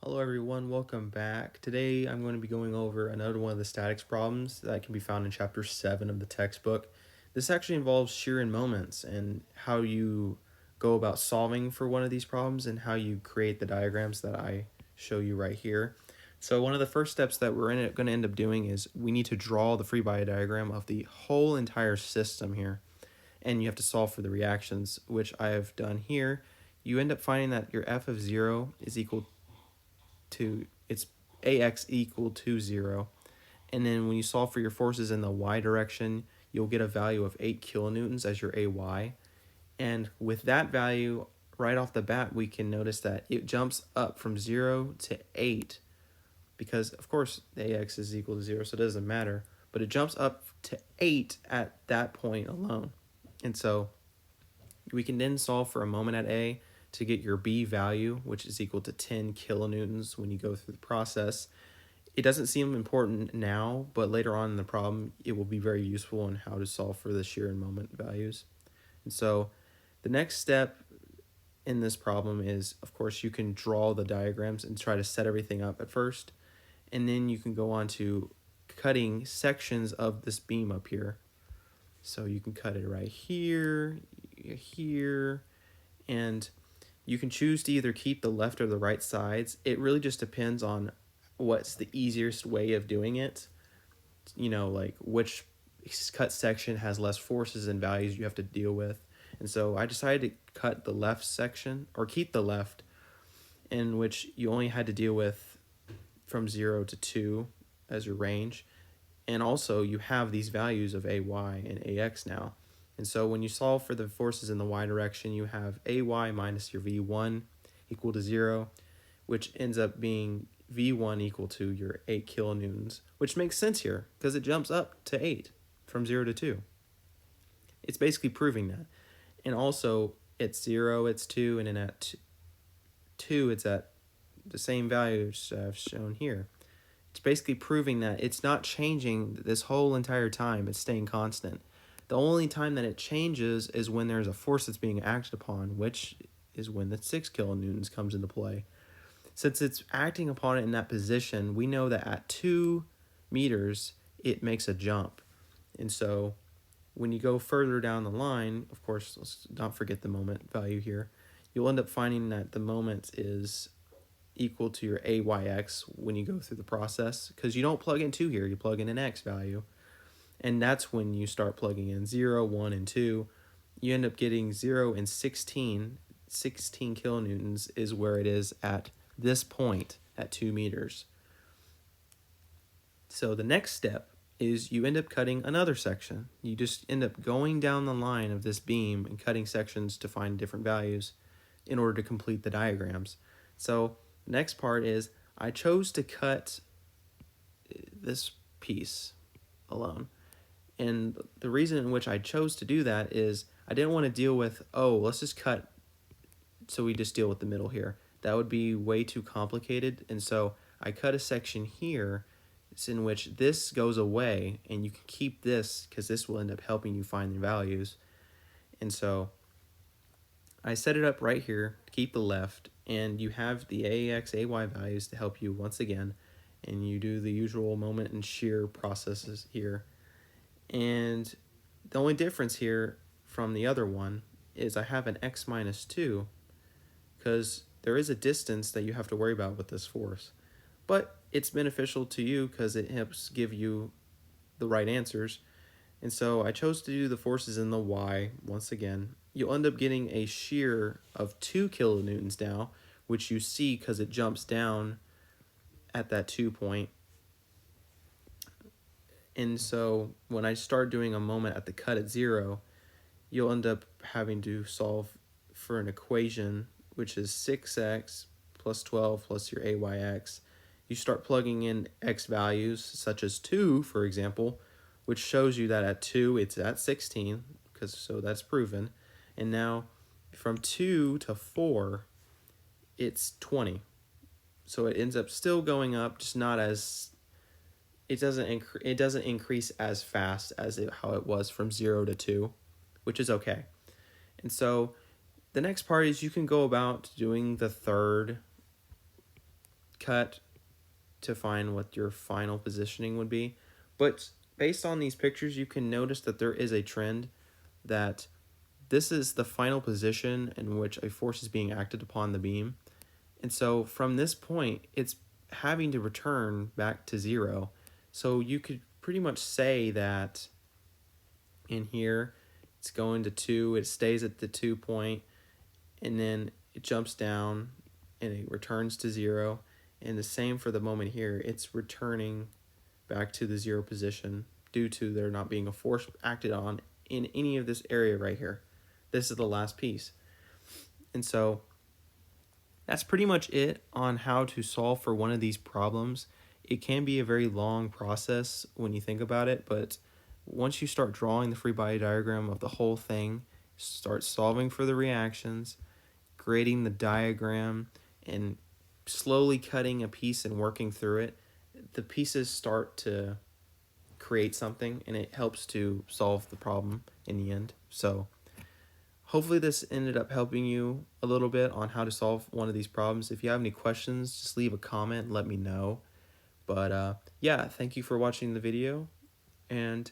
Hello everyone, welcome back. Today I'm going to be going over another one of the statics problems that can be found in chapter 7 of the textbook. This actually involves shear and moments and how you go about solving for one of these problems and how you create the diagrams that I show you right here. So one of the first steps that we're going to end up doing is we need to draw the free body diagram of the whole entire system here. And you have to solve for the reactions, which I have done here. You end up finding that your f of 0 is equal to it's ax equal to 0, and then when you solve for your forces in the y direction, you'll get a value of 8 kilonewtons as your ay, and with that value right off the bat we can notice that it jumps up from 0 to 8 because of course ax is equal to 0, so it doesn't matter, but it jumps up to 8 at that point alone. And so we can then solve for a moment at A to get your B value, which is equal to 10 kilonewtons when you go through the process. It doesn't seem important now, but later on in the problem, it will be very useful in how to solve for the shear and moment values. And so the next step in this problem is, of course, you can draw the diagrams and try to set everything up at first, and then you can go on to cutting sections of this beam up here. So you can cut it right here, here, and you can choose to either keep the left or the right sides. It really just depends on what's the easiest way of doing it. You know, like which cut section has less forces and values you have to deal with. And so I decided to cut the left section, or keep the left, in which you only had to deal with from 0 to 2 as your range. And also you have these values of AY and AX now. And so when you solve for the forces in the y direction, you have AY minus your V1 equal to 0, which ends up being V1 equal to your 8 kilonewtons, which makes sense here because it jumps up to 8 from 0 to 2. It's basically proving that. And also at 0 it's 2, and then at 2 it's at the same values I've shown here. It's basically proving that it's not changing this whole entire time, it's staying constant. The only time that it changes is when there's a force that's being acted upon, which is when the 6 kilonewtons comes into play. Since it's acting upon it in that position, we know that at 2 meters, it makes a jump. And so when you go further down the line, of course, let's not forget the moment value here, you'll end up finding that the moment is equal to your AYX when you go through the process, because you don't plug in 2 here, you plug in an X value. And that's when you start plugging in 0, 1, and 2. You end up getting 0 and 16. 16 kilonewtons is where it is at this point at 2 meters. So the next step is you end up cutting another section. You just end up going down the line of this beam and cutting sections to find different values in order to complete the diagrams. So the next part is I chose to cut this piece alone. And the reason in which I chose to do that is I didn't want to deal with, oh, let's just cut, so we just deal with the middle here. That would be way too complicated. And so I cut a section here in which this goes away, and you can keep this because this will end up helping you find the values. And so I set it up right here to keep the left, and you have the AX, AY values to help you once again, and you do the usual moment and shear processes here. And the only difference here from the other one is I have an x minus 2 because there is a distance that you have to worry about with this force. But it's beneficial to you because it helps give you the right answers. And so I chose to do the forces in the y once again. You'll end up getting a shear of 2 kilonewtons now, which you see because it jumps down at that 2 point. And so when I start doing a moment at the cut at 0, you'll end up having to solve for an equation, which is 6x plus 12 plus your AYX. You start plugging in x values, such as 2, for example, which shows you that at 2, it's at 16, so that's proven. And now from 2 to 4, it's 20. So it ends up still going up, just not as... It doesn't increase as fast as how it was from 0 to 2, which is okay. And so the next part is you can go about doing the third cut to find what your final positioning would be. But based on these pictures, you can notice that there is a trend that this is the final position in which a force is being acted upon the beam. And so from this point, it's having to return back to zero. So you could pretty much say that in here, it's going to 2, it stays at the 2 point, and then it jumps down and it returns to 0. And the same for the moment here, it's returning back to the 0 position due to there not being a force acted on in any of this area right here. This is the last piece. And so that's pretty much it on how to solve for one of these problems. It can be a very long process when you think about it, but once you start drawing the free body diagram of the whole thing, start solving for the reactions, creating the diagram, and slowly cutting a piece and working through it, the pieces start to create something, and it helps to solve the problem in the end. So hopefully this ended up helping you a little bit on how to solve one of these problems. If you have any questions, just leave a comment and let me know. But yeah, thank you for watching the video, and